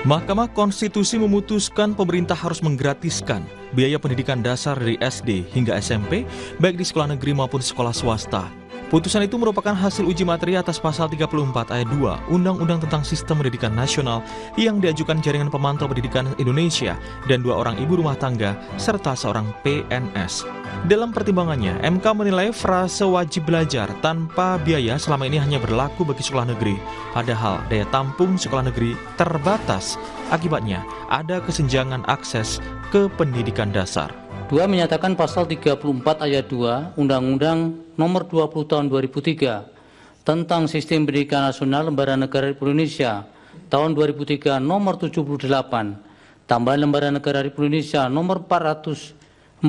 Mahkamah Konstitusi memutuskan pemerintah harus menggratiskan biaya pendidikan dasar dari SD hingga SMP, baik di sekolah negeri maupun sekolah swasta. Putusan itu merupakan hasil uji materi atas pasal 34 ayat 2 Undang-Undang tentang Sistem Pendidikan Nasional yang diajukan Jaringan Pemantau Pendidikan Indonesia dan 2 orang ibu rumah tangga serta seorang PNS. Dalam pertimbangannya, MK menilai frase wajib belajar tanpa biaya selama ini hanya berlaku bagi sekolah negeri. Padahal daya tampung sekolah negeri terbatas. Akibatnya, ada kesenjangan akses ke pendidikan dasar. 2. Menyatakan pasal 34 ayat 2 Undang-Undang Nomor 20 Tahun 2003 tentang Sistem Pendidikan Nasional Lembaga Negara Republik Indonesia tahun 2003 Nomor 78 tambahan Lembaga Negara Republik Indonesia Nomor 4301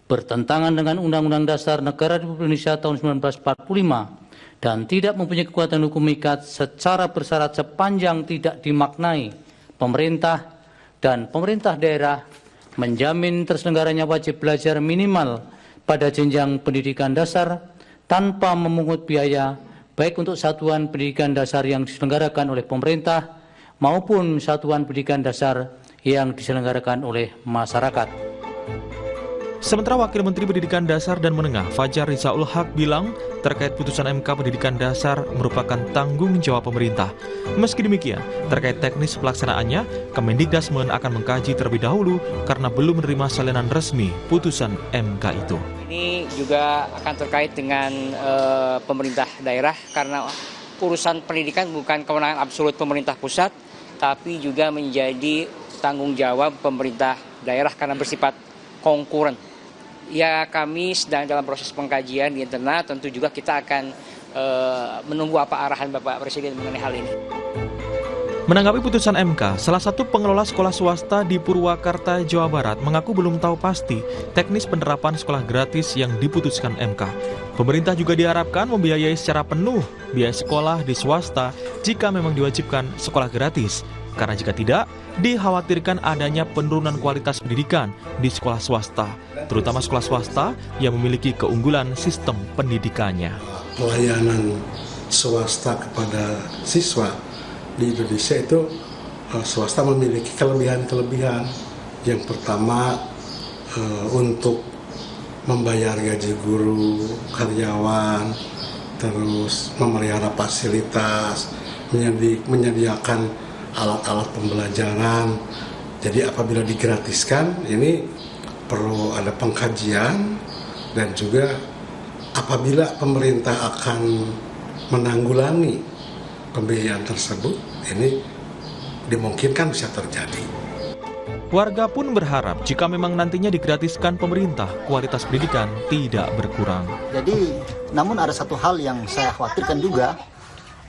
bertentangan dengan Undang-Undang Dasar Negara Republik Indonesia tahun 1945 dan tidak mempunyai kekuatan hukum mengikat secara bersyarat sepanjang tidak dimaknai pemerintah dan pemerintah daerah menjamin terselenggaranya wajib belajar minimal pada jenjang pendidikan dasar tanpa memungut biaya baik untuk satuan pendidikan dasar yang diselenggarakan oleh pemerintah maupun satuan pendidikan dasar yang diselenggarakan oleh masyarakat. Sementara Wakil Menteri Pendidikan Dasar dan Menengah Fajar Rizaul Haq bilang terkait putusan MK Pendidikan Dasar merupakan tanggung jawab pemerintah. Meski demikian, terkait teknis pelaksanaannya, Kemendikbudrismen akan mengkaji terlebih dahulu karena belum menerima salinan resmi putusan MK itu. Ini juga akan terkait dengan pemerintah daerah karena urusan pendidikan bukan kewenangan absolut pemerintah pusat, tapi juga menjadi tanggung jawab pemerintah daerah karena bersifat konkuren. Ya, kami sedang dalam proses pengkajian di internal, tentu juga kita akan menunggu apa arahan Bapak Presiden mengenai hal ini. Menanggapi putusan MK, salah satu pengelola sekolah swasta di Purwakarta, Jawa Barat mengaku belum tahu pasti teknis penerapan sekolah gratis yang diputuskan MK. Pemerintah juga diharapkan membiayai secara penuh biaya sekolah di swasta jika memang diwajibkan sekolah gratis. Karena jika tidak, dikhawatirkan adanya penurunan kualitas pendidikan di sekolah swasta, terutama sekolah swasta yang memiliki keunggulan sistem pendidikannya. Pelayanan swasta kepada siswa di Indonesia itu swasta memiliki kelebihan-kelebihan. Yang pertama, untuk membayar gaji guru, karyawan, terus memelihara fasilitas, menyediakan alat-alat pembelajaran. Jadi apabila digratiskan, ini perlu ada pengkajian, dan juga apabila pemerintah akan menanggulangi pembiayaan tersebut, ini dimungkinkan bisa terjadi. Warga pun berharap jika memang nantinya digratiskan pemerintah, kualitas pendidikan tidak berkurang. Jadi, namun ada satu hal yang saya khawatirkan juga,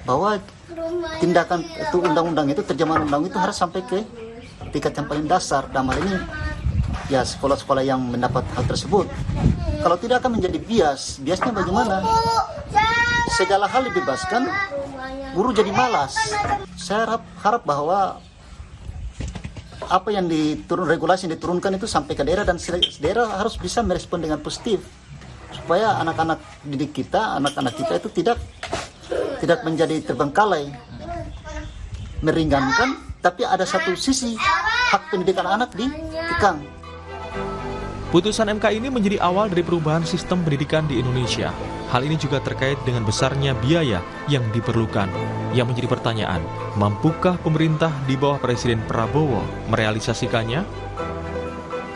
bahwa tindakan itu undang-undang itu, terjemahan undang itu harus sampai ke tingkat yang paling dasar. Dalam hal ini ya sekolah-sekolah yang mendapat hal tersebut. Kalau tidak akan menjadi bias. Biasnya bagaimana? Segala hal dibebaskan, guru jadi malas. Saya harap bahwa apa yang regulasi yang diturunkan itu sampai ke daerah, dan daerah harus bisa merespon dengan positif supaya anak-anak didik kita, anak-anak kita itu tidak menjadi terbengkalai, meringankan, tapi ada satu sisi hak pendidikan anak dikekang. Putusan MK ini menjadi awal dari perubahan sistem pendidikan di Indonesia. Hal ini juga terkait dengan besarnya biaya yang diperlukan. Yang menjadi pertanyaan, mampukah pemerintah di bawah Presiden Prabowo merealisasikannya?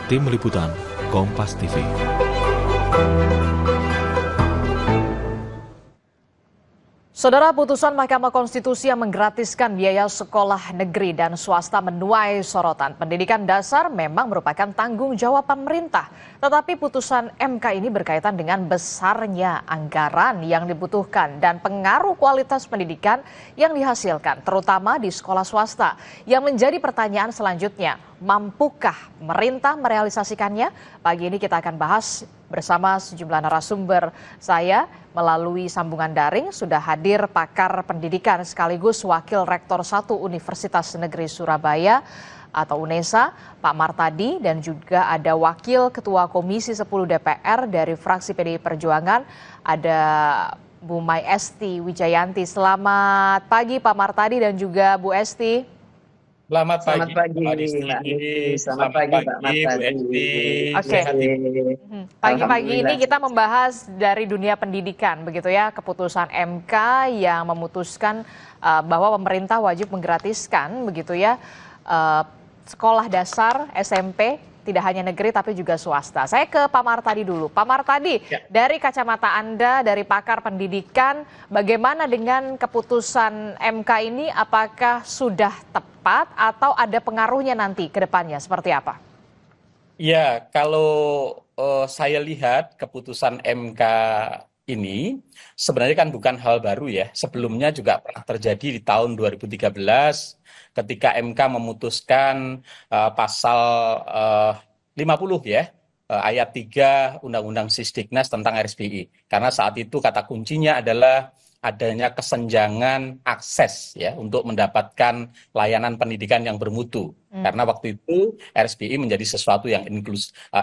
Tim Liputan, Kompas TV. Saudara, putusan Mahkamah Konstitusi yang menggratiskan biaya sekolah negeri dan swasta menuai sorotan. Pendidikan dasar memang merupakan tanggung jawab pemerintah. Tetapi putusan MK ini berkaitan dengan besarnya anggaran yang dibutuhkan dan pengaruh kualitas pendidikan yang dihasilkan, terutama di sekolah swasta. Yang menjadi pertanyaan selanjutnya, mampukah pemerintah merealisasikannya? Pagi ini kita akan bahas bersama sejumlah narasumber. Saya melalui sambungan daring sudah hadir pakar pendidikan sekaligus Wakil Rektor 1 Universitas Negeri Surabaya atau UNESA, Pak Martadi, dan juga ada Wakil Ketua Komisi 10 DPR dari fraksi PDI Perjuangan, ada Bu Mai Esti Wijayanti. Selamat pagi Pak Martadi dan juga Bu Esti. Selamat Selamat pagi, pagi, Pak Disti. Mbak Niti. Selamat Selamat pagi, Pak pagi, Bu Martadi. Esti. Oke. Sehat, Ibu. Pagi-pagi ini Alhamdulillah. kita membahas dari dunia pendidikan, begitu ya, keputusan MK yang memutuskan bahwa pemerintah wajib menggratiskan, begitu ya, sekolah dasar SMP tidak hanya negeri tapi juga swasta. Saya ke Pak Martadi dulu. Pak Martadi, Ya. dari kacamata Anda, dari pakar pendidikan, bagaimana dengan keputusan MK ini? Apakah sudah tepat atau ada pengaruhnya nanti ke depannya? Seperti apa? Ya, kalau saya lihat keputusan MK ini sebenarnya kan bukan hal baru ya. Sebelumnya juga pernah terjadi di tahun 2013 ketika MK memutuskan pasal 50 ya, ayat 3 Undang-Undang Sisdiknas tentang RSBI. Karena saat itu kata kuncinya adalah adanya kesenjangan akses ya untuk mendapatkan layanan pendidikan yang bermutu. Karena waktu itu RSBI menjadi sesuatu yang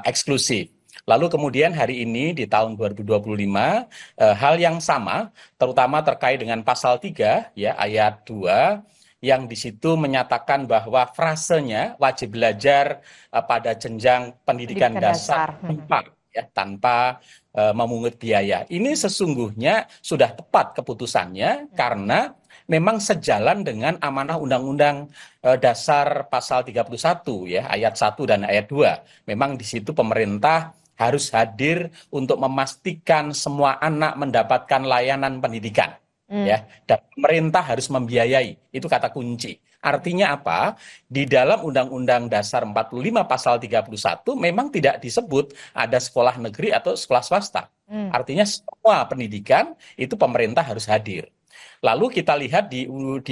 eksklusif. Lalu kemudian hari ini di tahun 2025 hal yang sama terutama terkait dengan pasal 3 ya ayat 2 yang di situ menyatakan bahwa frasenya wajib belajar pada jenjang pendidikan dasar tanpa memungut biaya. Ini sesungguhnya sudah tepat keputusannya karena memang sejalan dengan amanah Undang-Undang Dasar pasal 31 ya ayat 1 dan ayat 2. Memang di situ pemerintah harus hadir untuk memastikan semua anak mendapatkan layanan pendidikan. Ya, dan pemerintah harus membiayai. Itu kata kunci. Artinya apa? Di dalam Undang-Undang Dasar 45 pasal 31 memang tidak disebut ada sekolah negeri atau sekolah swasta. Artinya semua pendidikan itu pemerintah harus hadir. Lalu kita lihat di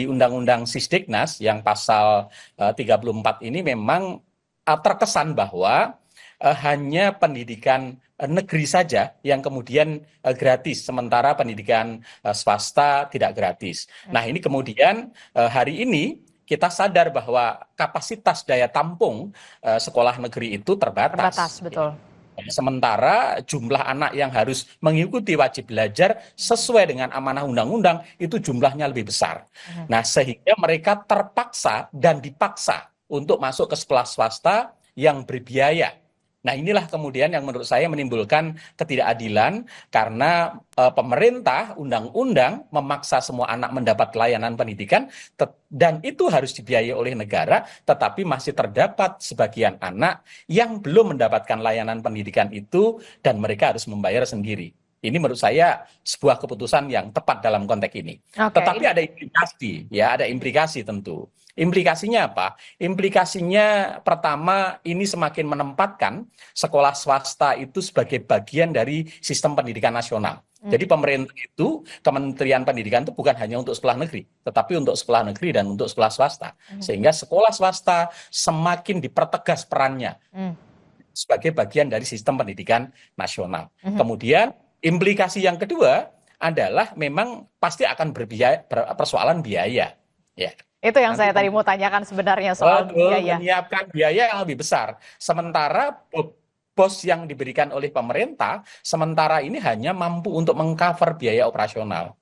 Undang-Undang Sisdiknas yang pasal 34 ini memang terkesan bahwa hanya pendidikan negeri saja yang kemudian gratis, sementara pendidikan swasta tidak gratis. Nah ini kemudian hari ini kita sadar bahwa kapasitas daya tampung sekolah negeri itu terbatas. Terbatas, betul. Sementara jumlah anak yang harus mengikuti wajib belajar sesuai dengan amanah undang-undang itu jumlahnya lebih besar. Nah sehingga mereka terpaksa dan dipaksa untuk masuk ke sekolah swasta yang berbiaya. Nah inilah kemudian yang menurut saya menimbulkan ketidakadilan karena pemerintah undang-undang memaksa semua anak mendapat layanan pendidikan dan itu harus dibiayai oleh negara, tetapi masih terdapat sebagian anak yang belum mendapatkan layanan pendidikan itu dan mereka harus membayar sendiri. Ini menurut saya sebuah keputusan yang tepat dalam konteks ini. Tetapi ada implikasi, ya ada implikasi tentu. Implikasinya apa? Implikasinya pertama ini semakin menempatkan sekolah swasta itu sebagai bagian dari sistem pendidikan nasional. Jadi pemerintah itu, Kementerian Pendidikan itu bukan hanya untuk sekolah negeri, tetapi untuk sekolah negeri dan untuk sekolah swasta. Sehingga sekolah swasta semakin dipertegas perannya sebagai bagian dari sistem pendidikan nasional. Kemudian implikasi yang kedua adalah memang pasti akan persoalan biaya. Ya. Itu yang saya tadi mau tanyakan sebenarnya soal biaya. Menyiapkan biaya yang lebih besar. Sementara bos yang diberikan oleh pemerintah, sementara ini hanya mampu untuk mengcover biaya operasional.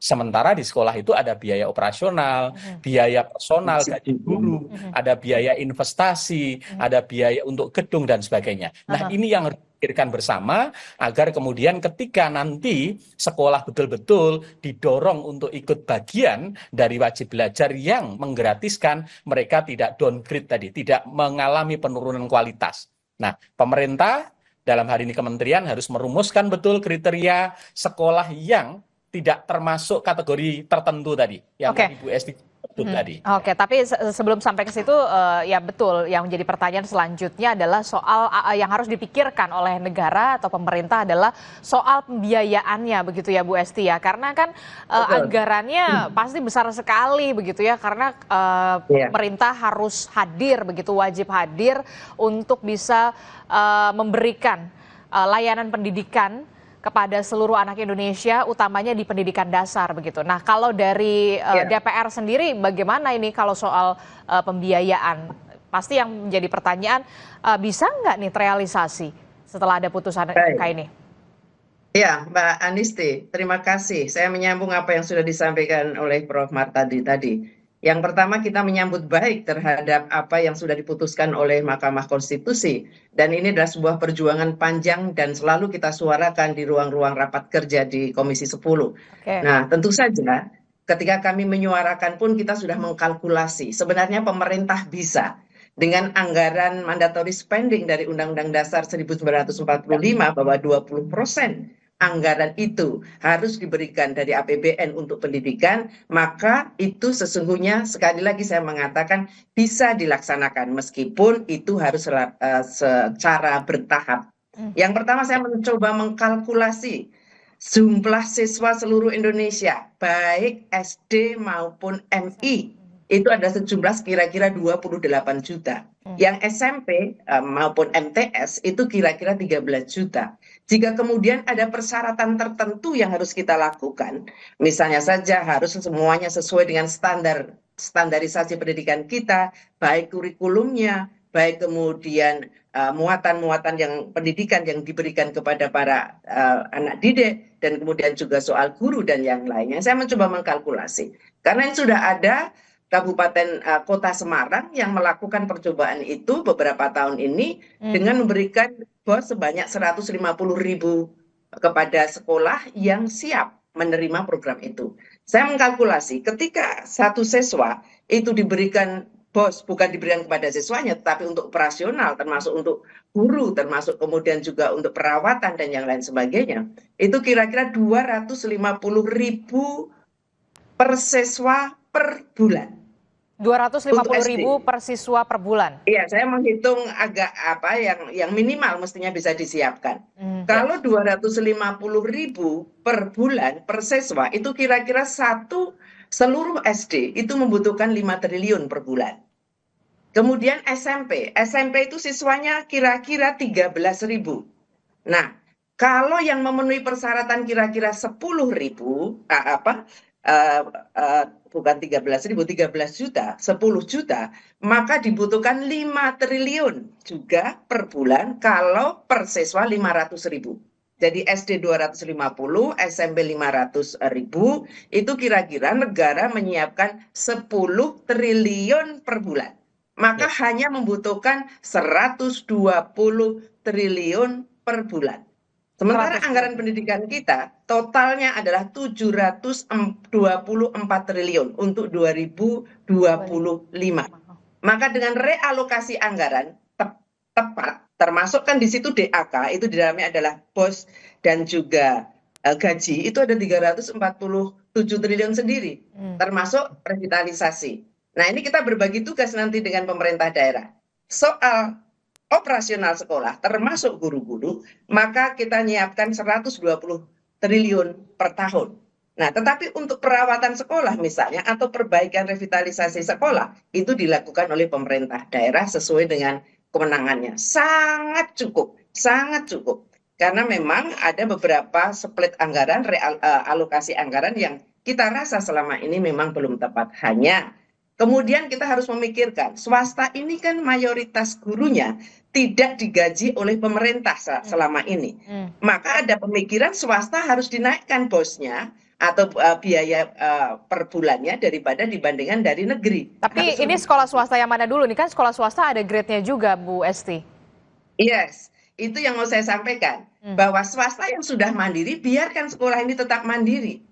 Sementara di sekolah itu ada biaya operasional, biaya personal, gaji guru, ada biaya investasi, ada biaya untuk gedung dan sebagainya. Nah ini yang harus dipikirkan bersama agar kemudian ketika nanti sekolah betul-betul didorong untuk ikut bagian dari wajib belajar yang menggratiskan, mereka tidak downgrade tadi, tidak mengalami penurunan kualitas. Nah pemerintah dalam hari ini kementerian harus merumuskan betul kriteria sekolah yang tidak termasuk kategori tertentu tadi yang tadi Bu Esti sebut tadi. Oke, tapi sebelum sampai ke situ ya betul yang menjadi pertanyaan selanjutnya adalah soal yang harus dipikirkan oleh negara atau pemerintah adalah soal pembiayaannya begitu ya Bu Esti ya. Karena kan anggarannya pasti besar sekali begitu ya karena pemerintah harus hadir begitu wajib hadir untuk bisa memberikan layanan pendidikan kepada seluruh anak Indonesia, utamanya di pendidikan dasar begitu. Nah, kalau dari DPR sendiri, bagaimana ini kalau soal pembiayaan? Pasti yang menjadi pertanyaan, bisa nggak nih terrealisasi setelah ada putusan MK ini? Ya, Mbak Anisti, terima kasih. Saya menyambung apa yang sudah disampaikan oleh Prof. Martadi tadi. Yang pertama, kita menyambut baik terhadap apa yang sudah diputuskan oleh Mahkamah Konstitusi. Dan ini adalah sebuah perjuangan panjang dan selalu kita suarakan di ruang-ruang rapat kerja di Komisi 10. Oke. Nah, tentu saja ketika kami menyuarakan pun kita sudah mengkalkulasi. Sebenarnya pemerintah bisa dengan anggaran mandatory spending dari Undang-Undang Dasar 1945 bahwa 20% anggaran itu harus diberikan dari APBN untuk pendidikan, maka itu sesungguhnya sekali lagi saya mengatakan bisa dilaksanakan meskipun itu harus secara bertahap. Yang pertama saya mencoba mengkalkulasi jumlah siswa seluruh Indonesia, baik SD maupun MI, itu ada sejumlah kira-kira 28 juta. Yang SMP maupun MTS itu kira-kira 13 juta. Jika kemudian ada persyaratan tertentu yang harus kita lakukan, misalnya saja harus semuanya sesuai dengan standarisasi pendidikan kita, baik kurikulumnya, baik kemudian muatan-muatan yang pendidikan yang diberikan kepada para anak didik, dan kemudian juga soal guru dan yang lainnya. Saya mencoba mengkalkulasi. Karena sudah ada Kabupaten Kota Semarang yang melakukan percobaan itu beberapa tahun ini dengan memberikan bos sebanyak 150.000 kepada sekolah yang siap menerima program itu. Saya mengkalkulasi ketika satu siswa itu diberikan bos, bukan diberikan kepada siswanya, tetapi untuk operasional, termasuk untuk guru, termasuk kemudian juga untuk perawatan dan yang lain sebagainya, itu kira-kira 250.000 per siswa per bulan. 250.000 per siswa per bulan. Iya, saya menghitung agak apa yang minimal mestinya bisa disiapkan. Kalau 250.000 per bulan per siswa itu kira-kira seluruh SD itu membutuhkan 5 triliun per bulan. Kemudian SMP itu siswanya kira-kira 13.000. Nah, kalau yang memenuhi persyaratan kira-kira 10.000 bukan 13.000, 13 juta, 10 juta, maka dibutuhkan 5 triliun juga per bulan kalau per siswa 500.000. Jadi SD 250, SMP 500.000, itu kira-kira negara menyiapkan 10 triliun per bulan. Maka hanya membutuhkan 120 triliun per bulan. Sementara anggaran pendidikan kita totalnya adalah 724 triliun untuk 2025. Maka dengan realokasi anggaran tepat, termasuk kan di situ DAK, itu di dalamnya adalah BOS dan juga gaji, itu ada 347 triliun sendiri, termasuk revitalisasi. Nah, ini kita berbagi tugas nanti dengan pemerintah daerah. Soal operasional sekolah termasuk guru-guru, maka kita nyiapkan 120 triliun per tahun. Nah, tetapi untuk perawatan sekolah misalnya atau perbaikan revitalisasi sekolah itu dilakukan oleh pemerintah daerah sesuai dengan kewenangannya. Sangat cukup, sangat cukup. Karena memang ada beberapa split anggaran, alokasi anggaran yang kita rasa selama ini memang belum tepat. Hanya kemudian kita harus memikirkan, swasta ini kan mayoritas gurunya tidak digaji oleh pemerintah selama ini. Maka ada pemikiran swasta harus dinaikkan bosnya atau biaya per bulannya daripada dibandingkan dari negeri. Tapi ini sekolah swasta yang mana dulu? Ini kan sekolah swasta ada grade-nya juga, Bu Esti. Yes, itu yang mau saya sampaikan. Bahwa swasta yang sudah mandiri, biarkan sekolah ini tetap mandiri.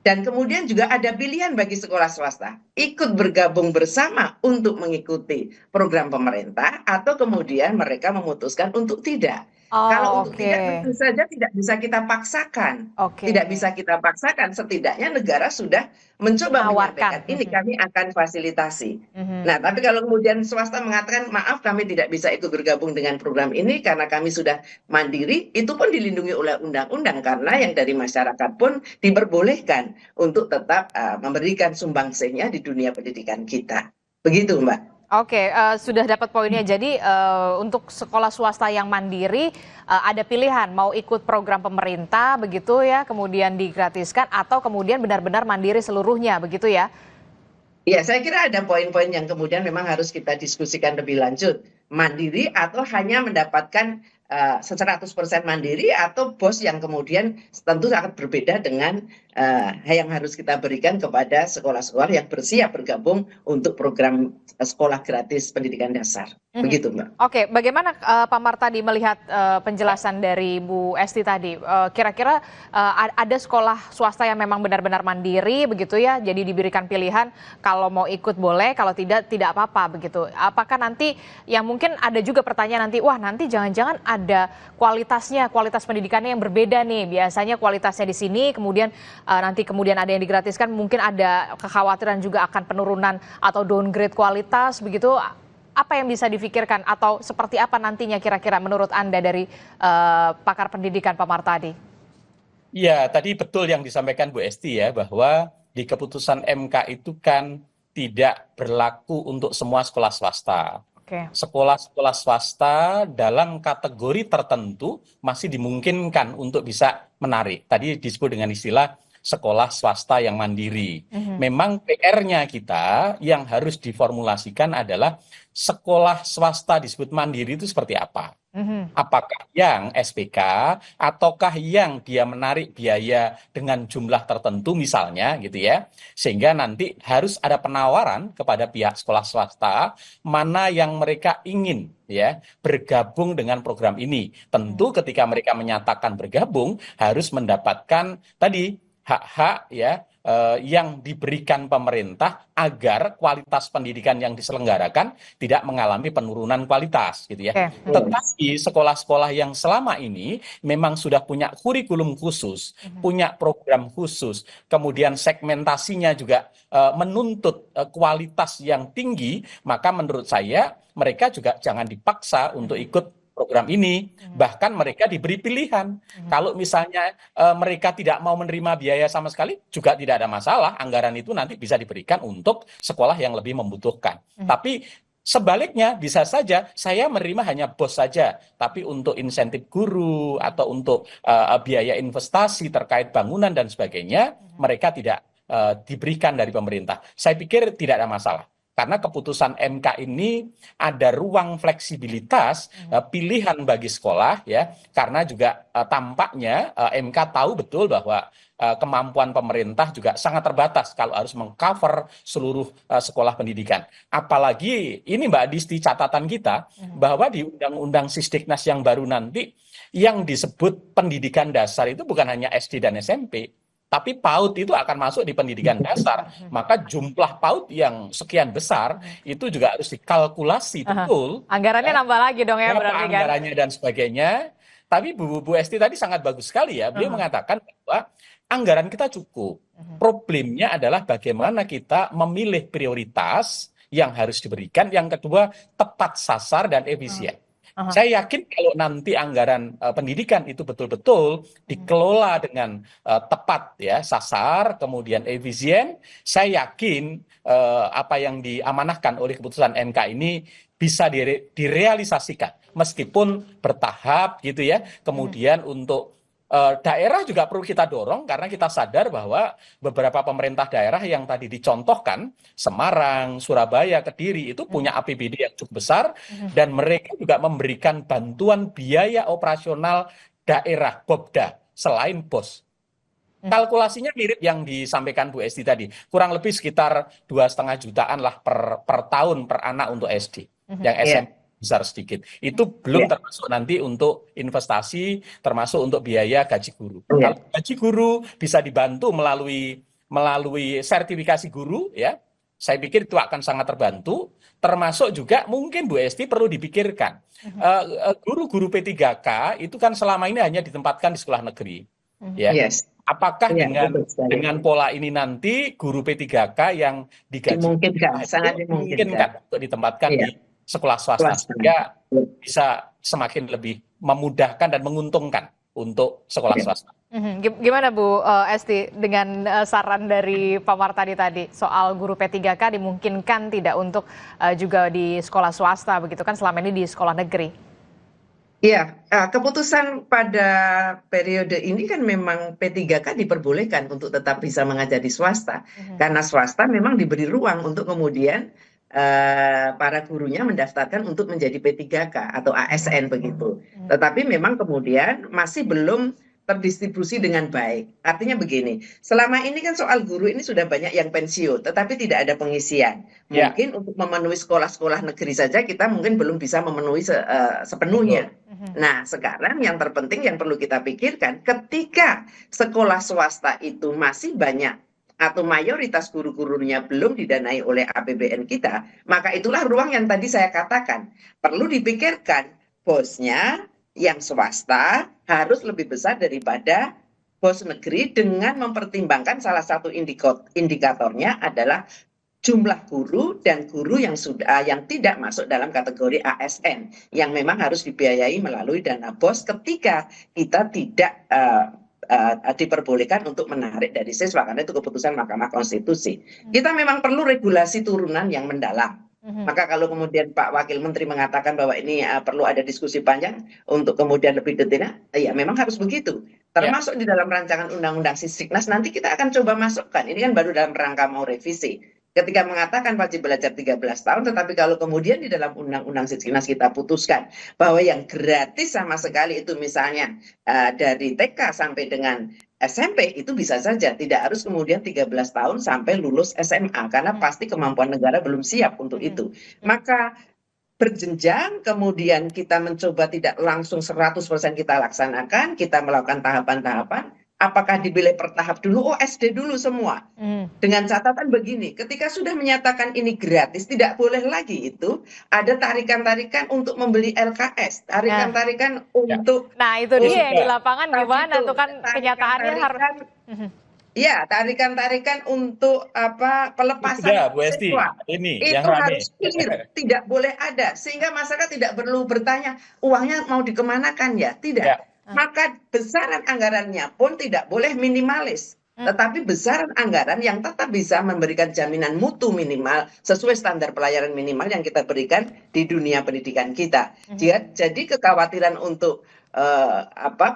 Dan kemudian juga ada pilihan bagi sekolah swasta, ikut bergabung bersama untuk mengikuti program pemerintah atau kemudian mereka memutuskan untuk tidak. Kalau untuk tidak tentu saja tidak bisa kita paksakan. Tidak bisa kita paksakan, setidaknya negara sudah mencoba menyampaikan ini kami akan fasilitasi. Nah, tapi kalau kemudian swasta mengatakan maaf kami tidak bisa ikut bergabung dengan program ini karena kami sudah mandiri, itu pun dilindungi oleh undang-undang karena yang dari masyarakat pun diperbolehkan untuk tetap memberikan sumbangsihnya di dunia pendidikan kita. Begitu, Mbak. Oke, sudah dapat poinnya. Jadi untuk sekolah swasta yang mandiri ada pilihan mau ikut program pemerintah begitu ya, kemudian digratiskan atau kemudian benar-benar mandiri seluruhnya begitu ya? Ya, saya kira ada poin-poin yang kemudian memang harus kita diskusikan lebih lanjut. Mandiri atau hanya mendapatkan 100% mandiri atau bos yang kemudian tentu sangat berbeda dengan yang harus kita berikan kepada sekolah-sekolah yang bersiap bergabung untuk program sekolah gratis pendidikan dasar. Begitu, Mbak. Oke, bagaimana Pak Martadi melihat penjelasan dari Bu Esti tadi? Kira-kira ada sekolah swasta yang memang benar-benar mandiri begitu ya, jadi diberikan pilihan kalau mau ikut boleh, kalau tidak apa-apa begitu. Apakah nanti yang mungkin ada juga pertanyaan nanti, wah nanti jangan-jangan ada kualitas pendidikannya yang berbeda nih. Biasanya kualitasnya di sini, kemudian nanti ada yang digratiskan, mungkin ada kekhawatiran juga akan penurunan atau downgrade kualitas begitu. Apa yang bisa difikirkan atau seperti apa nantinya kira-kira menurut Anda dari pakar pendidikan Pak Martadi? Ya, tadi betul yang disampaikan Bu Esti ya, bahwa di keputusan MK itu kan tidak berlaku untuk semua sekolah swasta. Sekolah-sekolah swasta dalam kategori tertentu masih dimungkinkan untuk bisa menarik. Tadi disebut dengan istilah sekolah swasta yang mandiri. Memang PR-nya kita yang harus diformulasikan adalah sekolah swasta disebut mandiri itu seperti apa? Apakah yang SPK ataukah yang dia menarik biaya dengan jumlah tertentu misalnya gitu ya, sehingga nanti harus ada penawaran kepada pihak sekolah swasta mana yang mereka ingin ya bergabung dengan program ini. Tentu ketika mereka menyatakan bergabung harus mendapatkan tadi hak-hak ya yang diberikan pemerintah agar kualitas pendidikan yang diselenggarakan tidak mengalami penurunan kualitas gitu ya. Tetapi sekolah-sekolah yang selama ini memang sudah punya kurikulum khusus, punya program khusus, kemudian segmentasinya juga menuntut kualitas yang tinggi, maka menurut saya mereka juga jangan dipaksa untuk ikut program ini, bahkan mereka diberi pilihan. Kalau misalnya mereka tidak mau menerima biaya sama sekali, juga tidak ada masalah. Anggaran itu nanti bisa diberikan untuk sekolah yang lebih membutuhkan. Tapi sebaliknya bisa saja saya menerima hanya BOS saja, tapi untuk insentif guru atau untuk biaya investasi terkait bangunan dan sebagainya, mereka tidak diberikan dari pemerintah. Saya pikir tidak ada masalah. Karena keputusan MK ini ada ruang fleksibilitas pilihan bagi sekolah ya, karena juga tampaknya MK tahu betul bahwa kemampuan pemerintah juga sangat terbatas kalau harus mengcover seluruh sekolah pendidikan. Apalagi ini Mbak Disti catatan kita bahwa di Undang-Undang Sisdiknas yang baru nanti yang disebut pendidikan dasar itu bukan hanya SD dan SMP. Tapi PAUD itu akan masuk di pendidikan dasar, maka jumlah PAUD yang sekian besar itu juga harus dikalkulasi betul. Anggarannya nambah lagi dong ya berarti kan? Anggarannya dan sebagainya. Tapi Bu Esti tadi sangat bagus sekali ya, beliau mengatakan bahwa anggaran kita cukup. Problemnya adalah bagaimana kita memilih prioritas yang harus diberikan, yang kedua tepat sasar dan efisien. Saya yakin kalau nanti anggaran pendidikan itu betul-betul dikelola dengan tepat ya, sasar, kemudian efisien, saya yakin apa yang diamanahkan oleh keputusan MK ini bisa direalisasikan meskipun bertahap gitu ya. Kemudian untuk daerah juga perlu kita dorong karena kita sadar bahwa beberapa pemerintah daerah yang tadi dicontohkan, Semarang, Surabaya, Kediri itu punya APBD yang cukup besar dan mereka juga memberikan bantuan biaya operasional daerah BOPDA selain BOS. Kalkulasinya mirip yang disampaikan Bu Esti tadi, kurang lebih sekitar 2,5 jutaan lah per tahun per anak untuk SD. Yang SMP besar sedikit. Itu belum termasuk nanti untuk investasi, termasuk untuk biaya gaji guru. Kalau gaji guru bisa dibantu melalui sertifikasi guru, ya, saya pikir itu akan sangat terbantu. Termasuk juga mungkin Bu Esti perlu dipikirkan. Guru-guru P3K itu kan selama ini hanya ditempatkan di sekolah negeri. Ya. Apakah dengan pola ini nanti guru P3K yang digaji sangat dimungkinkan untuk ditempatkan di sekolah swasta sehingga bisa semakin lebih memudahkan dan menguntungkan untuk sekolah swasta. Gimana Bu Esti dengan saran dari Pak Martadi tadi soal guru P3K dimungkinkan tidak untuk juga di sekolah swasta begitu kan selama ini di sekolah negeri? Iya, keputusan pada periode ini kan memang P3K diperbolehkan untuk tetap bisa mengajar di swasta karena swasta memang diberi ruang untuk kemudian para gurunya mendaftarkan untuk menjadi P3K atau ASN begitu. Tetapi memang kemudian masih belum terdistribusi dengan baik. Artinya begini, selama ini kan soal guru ini sudah banyak yang pensiun, tetapi tidak ada pengisian. Ya, Mungkin untuk memenuhi sekolah-sekolah negeri saja kita mungkin belum bisa memenuhi sepenuhnya. Nah, sekarang yang terpenting yang perlu kita pikirkan, ketika sekolah swasta itu masih banyak atau mayoritas guru-gurunya belum didanai oleh APBN kita, maka itulah ruang yang tadi saya katakan. Perlu dipikirkan bosnya yang swasta harus lebih besar daripada bos negeri dengan mempertimbangkan salah satu indikatornya adalah jumlah guru dan guru yang tidak masuk dalam kategori ASN yang memang harus dibiayai melalui dana BOS ketika kita tidak diperbolehkan untuk menarik dari siswa karena itu keputusan Mahkamah Konstitusi. Kita memang perlu regulasi turunan yang mendalam. Maka kalau kemudian Pak Wakil Menteri mengatakan bahwa ini perlu ada diskusi panjang untuk kemudian lebih detail, ya memang harus begitu. Termasuk di dalam rancangan Undang-Undang Sisdiknas nanti kita akan coba masukkan. Ini kan baru dalam rangka mau revisi. Ketika mengatakan wajib belajar 13 tahun, tetapi kalau kemudian di dalam Undang-Undang Sisdiknas kita putuskan bahwa yang gratis sama sekali itu misalnya dari TK sampai dengan SMP itu bisa saja, tidak harus kemudian 13 tahun sampai lulus SMA, karena pasti kemampuan negara belum siap untuk itu. Maka berjenjang, kemudian kita mencoba tidak langsung 100% kita laksanakan, kita melakukan tahapan-tahapan, apakah dibilih per tahap dulu, SD dulu semua. Dengan catatan begini, ketika sudah menyatakan ini gratis, tidak boleh lagi itu ada tarikan-tarikan untuk membeli LKS, tarikan-tarikan untuk... Nah itu dia yang di lapangan gimana tuh kan kenyataannya harus... Ya, tarikan-tarikan untuk pelepasan Bu Esti, siswa. ini Itu yang rame. harus clear, tidak boleh ada. Sehingga masyarakat tidak perlu bertanya, uangnya mau dikemanakan ya? Tidak. Maka besaran anggarannya pun tidak boleh minimalis. Tetapi besaran anggaran yang tetap bisa memberikan jaminan mutu minimal sesuai standar pelayanan minimal yang kita berikan di dunia pendidikan kita. Jadi kekhawatiran untuk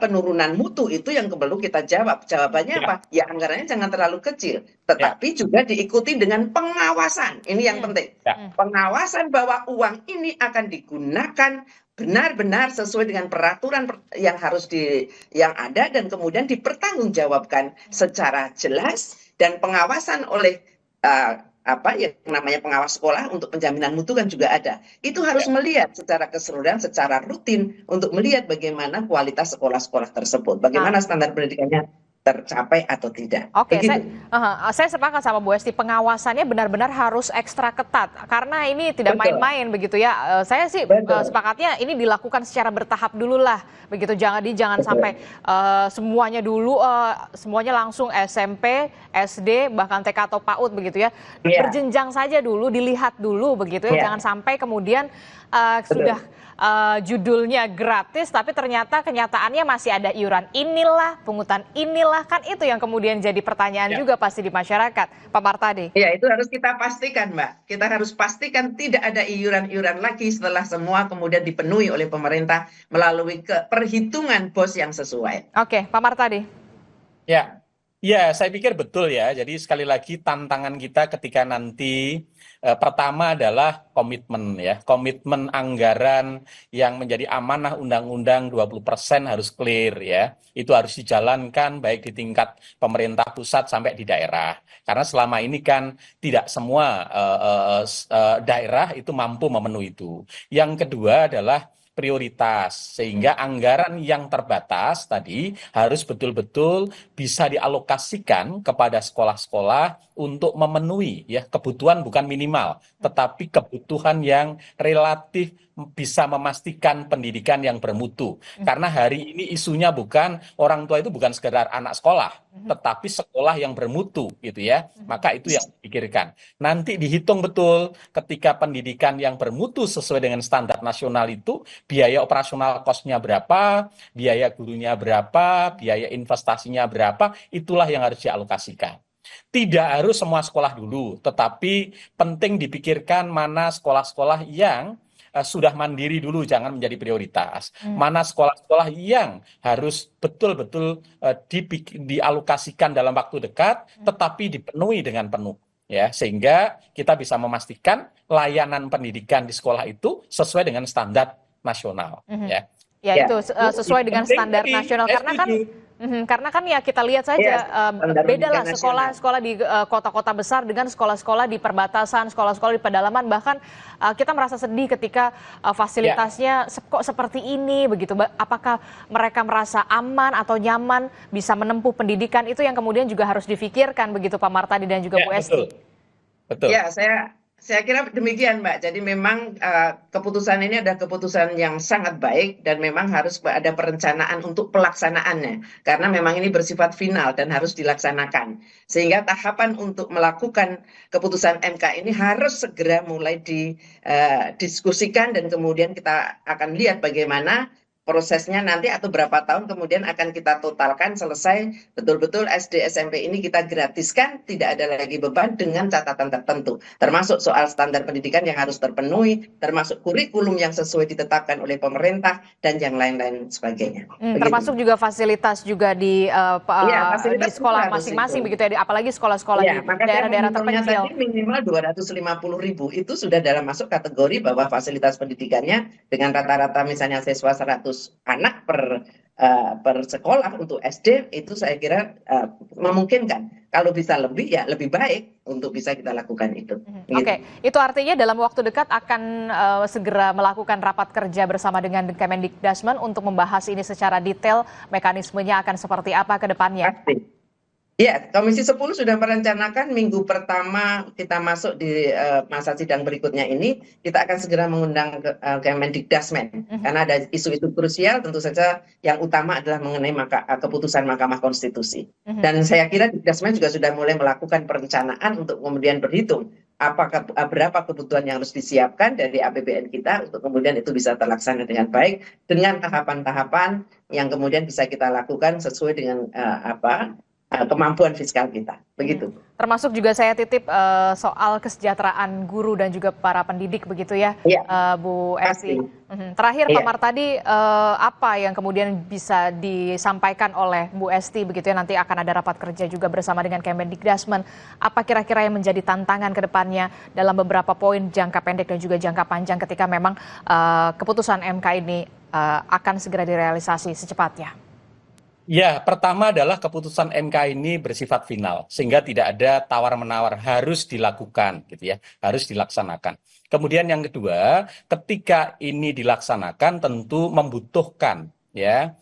penurunan mutu itu yang perlu kita jawab. Jawabannya apa? Ya anggarannya jangan terlalu kecil, tetapi juga diikuti dengan pengawasan. Ini yang penting. Pengawasan bahwa uang ini akan digunakan benar-benar sesuai dengan peraturan yang harus yang ada dan kemudian dipertanggungjawabkan secara jelas dan pengawasan oleh yang namanya pengawas sekolah untuk penjaminan mutu kan juga ada. Itu harus melihat secara keseluruhan, secara rutin untuk melihat bagaimana kualitas sekolah-sekolah tersebut, bagaimana standar pendidikannya tercapai atau tidak. Oke, saya sepakat sama Bu Esti, pengawasannya benar-benar harus ekstra ketat karena ini tidak main-main begitu ya. Saya sih sepakatnya ini dilakukan secara bertahap dulu lah, begitu jangan sampai semuanya dulu semuanya langsung SMP, SD bahkan TK atau PAUD begitu ya. Berjenjang saja dulu, dilihat dulu begitu ya. Jangan sampai kemudian sudah judulnya gratis tapi ternyata kenyataannya masih ada iuran inilah, pungutan inilah, kan itu yang kemudian jadi pertanyaan juga pasti di masyarakat, Pak Martadi. Ya, itu harus kita pastikan, Mbak. Kita harus pastikan tidak ada iuran-iuran lagi setelah semua kemudian dipenuhi oleh pemerintah melalui perhitungan BOS yang sesuai. Oke, Pak Martadi. Ya, saya pikir betul ya. Jadi sekali lagi tantangan kita ketika nanti pertama adalah komitmen ya. Komitmen anggaran yang menjadi amanah Undang-Undang 20% harus clear ya. Itu harus dijalankan baik di tingkat pemerintah pusat sampai di daerah. Karena selama ini kan tidak semua daerah itu mampu memenuhi itu. Yang kedua adalah prioritas, sehingga anggaran yang terbatas tadi harus betul-betul bisa dialokasikan kepada sekolah-sekolah untuk memenuhi ya kebutuhan bukan minimal, tetapi kebutuhan yang relatif bisa memastikan pendidikan yang bermutu. Karena hari ini isunya bukan orang tua itu bukan sekedar anak sekolah, tetapi sekolah yang bermutu gitu ya. Maka itu yang dipikirkan. Nanti dihitung betul ketika pendidikan yang bermutu sesuai dengan standar nasional itu biaya operasional cost-nya berapa, biaya gurunya berapa, biaya investasinya berapa, itulah yang harus dialokasikan. Tidak harus semua sekolah dulu, tetapi penting dipikirkan mana sekolah-sekolah yang sudah mandiri dulu, jangan menjadi prioritas. Mana sekolah-sekolah yang harus betul-betul dialokasikan dalam waktu dekat, tetapi dipenuhi dengan penuh. ya, sehingga kita bisa memastikan layanan pendidikan di sekolah itu sesuai dengan standar nasional, ya. Ya, Ya, itu sesuai dengan penting standar tadi, nasional saya karena kan ya kita lihat saja ya, standar beda lah pendidikan nasional. sekolah-sekolah di kota-kota besar dengan sekolah-sekolah di perbatasan, sekolah-sekolah di pedalaman, bahkan kita merasa sedih ketika fasilitasnya kok seperti ini begitu. Apakah mereka merasa aman atau nyaman bisa menempuh pendidikan, itu yang kemudian juga harus difikirkan begitu Pak Martadi dan juga Ya, Bu Esti. betul. Ya, saya kira demikian, Mbak. Jadi memang keputusan ini adalah keputusan yang sangat baik dan memang harus ada perencanaan untuk pelaksanaannya. Karena memang ini bersifat final dan harus dilaksanakan. Sehingga tahapan untuk melakukan keputusan MK ini harus segera mulai didiskusikan dan kemudian kita akan lihat bagaimana prosesnya nanti atau berapa tahun kemudian akan kita totalkan selesai betul-betul SD SMP ini kita gratiskan, tidak ada lagi beban dengan catatan tertentu, termasuk soal standar pendidikan yang harus terpenuhi, termasuk kurikulum yang sesuai ditetapkan oleh pemerintah dan yang lain-lain sebagainya. Termasuk juga fasilitas juga di fasilitas sekolah harus masing-masing itu. begitu ya, apalagi sekolah-sekolah di Maka saya daerah-daerah menghimbaunya terpencil. tadi minimal 250.000 itu sudah dalam masuk kategori bahwa fasilitas pendidikannya dengan rata-rata misalnya siswa 100 anak per sekolah untuk SD itu saya kira memungkinkan. Kalau bisa lebih ya lebih baik untuk bisa kita lakukan itu. Oke, itu artinya dalam waktu dekat akan segera melakukan rapat kerja bersama dengan Kemendikbudrismen untuk membahas ini secara detail, mekanismenya akan seperti apa ke depannya. Pasti. Ya, Komisi 10 sudah merencanakan minggu pertama kita masuk di masa sidang berikutnya ini, kita akan segera mengundang Kemendikbudrismen. Karena ada isu-isu krusial, tentu saja yang utama adalah mengenai keputusan Mahkamah Konstitusi. Dan saya kira Dikbudrismen juga sudah mulai melakukan perencanaan untuk kemudian berhitung berapa kebutuhan yang harus disiapkan dari APBN kita untuk kemudian itu bisa terlaksana dengan baik, dengan tahapan-tahapan yang kemudian bisa kita lakukan sesuai dengan kemampuan fiskal kita, begitu. Termasuk juga saya titip soal kesejahteraan guru dan juga para pendidik begitu ya, Bu Esti. Terakhir Pak Martadi, apa yang kemudian bisa disampaikan oleh Bu Esti begitu ya, nanti akan ada rapat kerja juga bersama dengan Kemendikbudrismen. Apa kira-kira yang menjadi tantangan ke depannya dalam beberapa poin jangka pendek dan juga jangka panjang ketika memang keputusan MK ini akan segera direalisasi secepatnya? Ya, pertama adalah keputusan MK ini bersifat final, sehingga tidak ada tawar-menawar, harus dilakukan, gitu ya, harus dilaksanakan. Kemudian yang kedua, ketika ini dilaksanakan tentu membutuhkan ya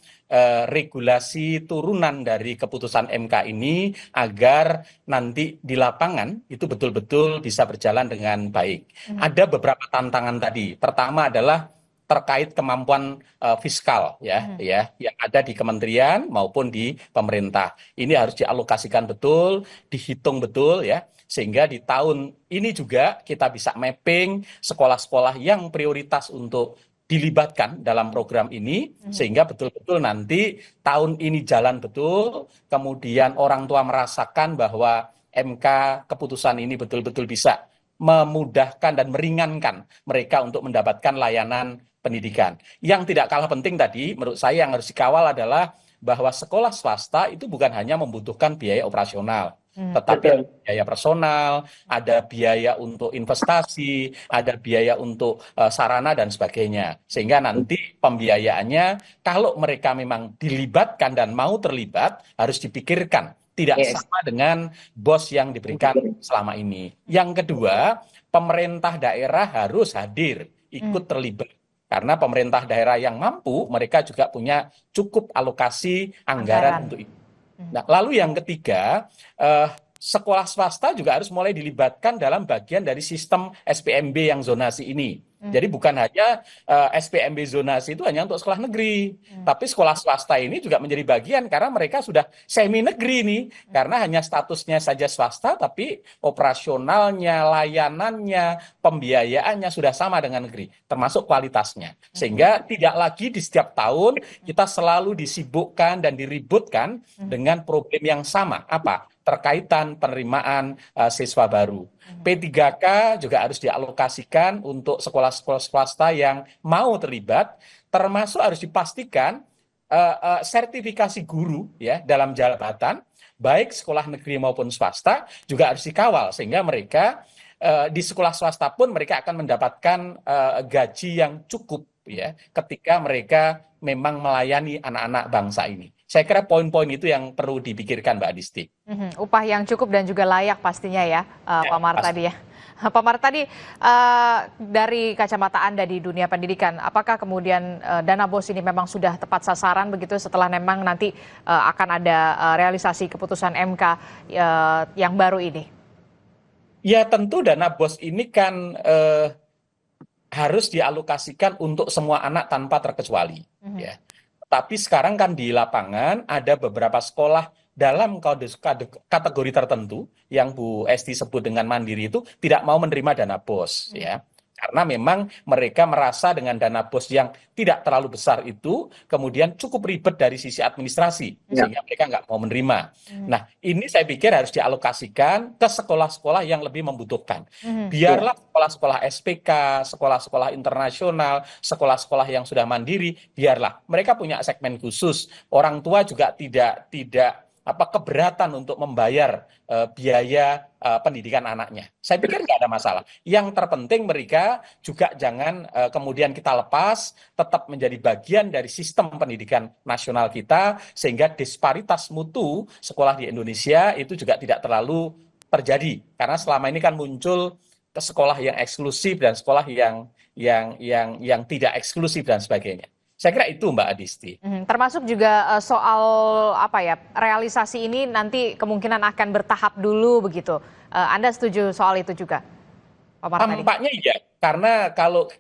regulasi turunan dari keputusan MK ini agar nanti di lapangan itu betul-betul bisa berjalan dengan baik. Ada beberapa tantangan tadi. Pertama adalah terkait kemampuan fiskal ya yang ada di kementerian maupun di pemerintah. Ini harus dialokasikan betul, dihitung betul ya, sehingga di tahun ini juga kita bisa mapping sekolah-sekolah yang prioritas untuk dilibatkan dalam program ini, sehingga betul-betul nanti tahun ini jalan betul, kemudian orang tua merasakan bahwa MK keputusan ini betul-betul bisa memudahkan dan meringankan mereka untuk mendapatkan layanan pendidikan. Yang tidak kalah penting tadi, menurut saya yang harus dikawal adalah bahwa sekolah swasta itu bukan hanya membutuhkan biaya operasional, tetapi ada biaya personal, ada biaya untuk investasi, ada biaya untuk sarana dan sebagainya. Sehingga nanti pembiayaannya, kalau mereka memang dilibatkan dan mau terlibat, harus dipikirkan. Tidak sama dengan bos yang diberikan selama ini. Yang kedua, pemerintah daerah harus hadir, ikut terlibat. Karena pemerintah daerah yang mampu, mereka juga punya cukup alokasi anggaran untuk itu. Nah, lalu yang ketiga, sekolah swasta juga harus mulai dilibatkan dalam bagian dari sistem SPMB yang zonasi ini. Jadi bukan hanya SPMB zonasi itu hanya untuk sekolah negeri, tapi sekolah swasta ini juga menjadi bagian karena mereka sudah semi negeri nih, karena hanya statusnya saja swasta, tapi operasionalnya, layanannya, pembiayaannya sudah sama dengan negeri, termasuk kualitasnya. Sehingga tidak lagi di setiap tahun kita selalu disibukkan dan diributkan dengan problem yang sama, apa? Terkaitan penerimaan siswa baru. P3K juga harus dialokasikan untuk sekolah-sekolah swasta yang mau terlibat, termasuk harus dipastikan sertifikasi guru ya dalam jabatan baik sekolah negeri maupun swasta juga harus dikawal sehingga mereka di sekolah swasta pun mereka akan mendapatkan gaji yang cukup ya ketika mereka memang melayani anak-anak bangsa ini. Saya kira poin-poin itu yang perlu dipikirkan Mbak Adisti. Upah yang cukup dan juga layak pastinya ya, Pak Mar tadi ya. Pak Mar tadi dari kacamata Anda di dunia pendidikan, apakah kemudian dana BOS ini memang sudah tepat sasaran begitu setelah memang nanti akan ada realisasi keputusan MK yang baru ini? Ya tentu dana BOS ini kan harus dialokasikan untuk semua anak tanpa terkecuali. Ya. Tapi sekarang kan di lapangan ada beberapa sekolah dalam kategori tertentu yang Bu Esti sebut dengan mandiri itu tidak mau menerima dana BOS ya. Karena memang mereka merasa dengan dana BOS yang tidak terlalu besar itu kemudian cukup ribet dari sisi administrasi sehingga mereka nggak mau menerima. Nah ini saya pikir harus dialokasikan ke sekolah-sekolah yang lebih membutuhkan. Biarlah sekolah-sekolah SPK, sekolah-sekolah internasional, sekolah-sekolah yang sudah mandiri, biarlah mereka punya segmen khusus. Orang tua juga tidak keberatan untuk membayar biaya pendidikan anaknya. Saya pikir nggak ada masalah. Yang terpenting mereka juga jangan kemudian kita lepas, tetap menjadi bagian dari sistem pendidikan nasional kita, sehingga disparitas mutu sekolah di Indonesia itu juga tidak terlalu terjadi. Karena selama ini kan muncul ke sekolah yang eksklusif dan sekolah yang tidak eksklusif dan sebagainya. Saya kira itu Mbak Adisti. Termasuk juga soal realisasi ini nanti kemungkinan akan bertahap dulu begitu. Anda setuju soal itu juga, Pak Mar? Tampaknya iya, karena kalau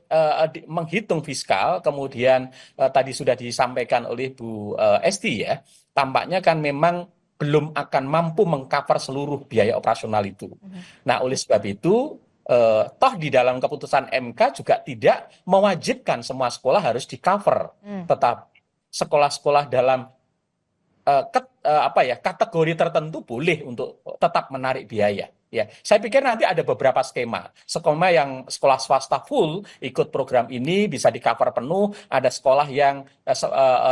menghitung fiskal, kemudian tadi sudah disampaikan oleh Bu Esti ya, tampaknya kan memang belum akan mampu mengcover seluruh biaya operasional itu. Nah oleh sebab itu, toh di dalam keputusan MK juga tidak mewajibkan semua sekolah harus di-cover. Tetapi sekolah-sekolah dalam kategori tertentu boleh untuk tetap menarik biaya. Ya, saya pikir nanti ada beberapa skema yang sekolah swasta full ikut program ini bisa di-cover penuh, ada sekolah yang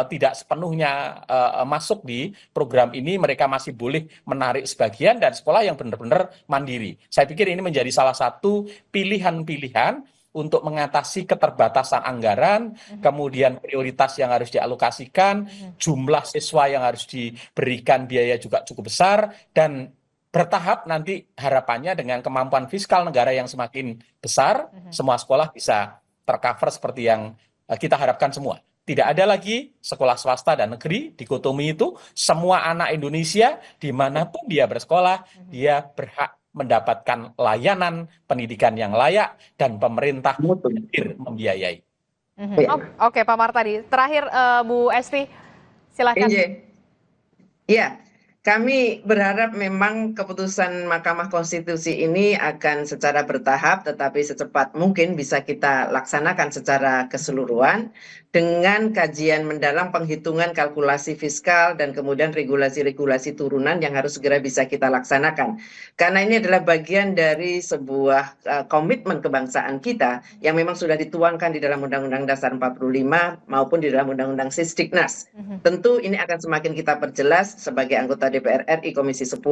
tidak sepenuhnya masuk di program ini, mereka masih boleh menarik sebagian, dan sekolah yang benar-benar mandiri. Saya pikir ini menjadi salah satu pilihan-pilihan untuk mengatasi keterbatasan anggaran, kemudian prioritas yang harus dialokasikan, jumlah siswa yang harus diberikan biaya juga cukup besar, dan bertahap nanti harapannya dengan kemampuan fiskal negara yang semakin besar, semua sekolah bisa tercover seperti yang kita harapkan semua. Tidak ada lagi sekolah swasta dan negeri, dikotomi itu, semua anak Indonesia dimanapun dia bersekolah, dia berhak mendapatkan layanan pendidikan yang layak dan pemerintah hadir membiayai. Oke Pak Mar tadi. Terakhir Bu Esti, silakan. Iya. Kami berharap memang keputusan Mahkamah Konstitusi ini akan secara bertahap tetapi secepat mungkin bisa kita laksanakan secara keseluruhan dengan kajian mendalam, penghitungan kalkulasi fiskal dan kemudian regulasi-regulasi turunan yang harus segera bisa kita laksanakan. Karena ini adalah bagian dari sebuah komitmen kebangsaan kita yang memang sudah dituangkan di dalam Undang-Undang Dasar 45 maupun di dalam Undang-Undang Sisdiknas. Tentu ini akan semakin kita perjelas sebagai anggota DPR RI Komisi 10,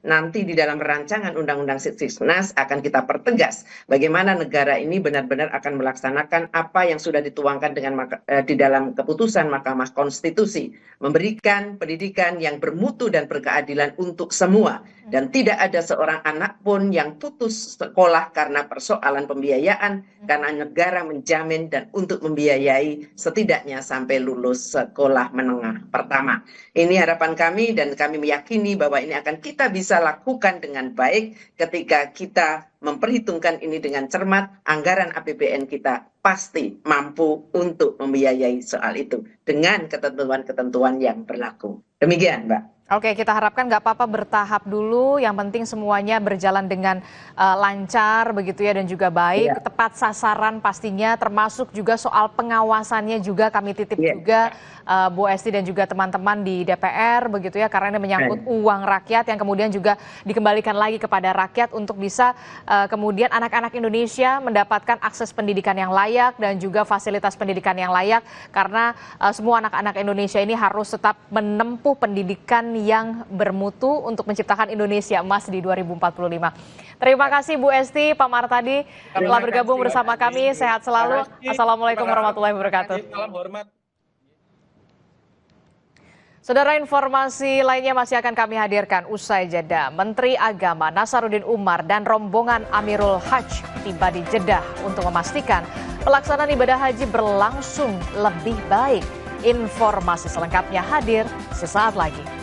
nanti di dalam rancangan Undang-Undang Sisdiknas akan kita pertegas bagaimana negara ini benar-benar akan melaksanakan apa yang sudah dituangkan di dalam keputusan Mahkamah Konstitusi, memberikan pendidikan yang bermutu dan berkeadilan untuk semua, dan tidak ada seorang anak pun yang putus sekolah karena persoalan pembiayaan, karena negara menjamin dan untuk membiayai setidaknya sampai lulus sekolah menengah pertama. Ini harapan kami dan kami meyakini bahwa ini akan kita bisa lakukan dengan baik ketika kita memperhitungkan ini dengan cermat. Anggaran APBN kita pasti mampu untuk membiayai soal itu dengan ketentuan-ketentuan yang berlaku. Demikian, Mbak. Oke, kita harapkan nggak apa-apa bertahap dulu, yang penting semuanya berjalan dengan lancar begitu ya, dan juga baik, tepat sasaran pastinya, termasuk juga soal pengawasannya juga kami titip juga Bu Esti dan juga teman-teman di DPR begitu ya, karena ini menyangkut uang rakyat yang kemudian juga dikembalikan lagi kepada rakyat untuk bisa kemudian anak-anak Indonesia mendapatkan akses pendidikan yang layak dan juga fasilitas pendidikan yang layak, karena semua anak-anak Indonesia ini harus tetap menempuh pendidikan yang bermutu untuk menciptakan Indonesia emas di 2045. Terima kasih Bu Esti, Pak Martadi telah bergabung bersama kami. Sehat selalu. Assalamualaikum warahmatullahi wabarakatuh. Salam hormat. Saudara, informasi lainnya masih akan kami hadirkan usai jeda. Menteri Agama Nasaruddin Umar dan rombongan Amirul Hajj tiba di Jeddah untuk memastikan pelaksanaan ibadah haji berlangsung lebih baik. Informasi selengkapnya hadir sesaat lagi.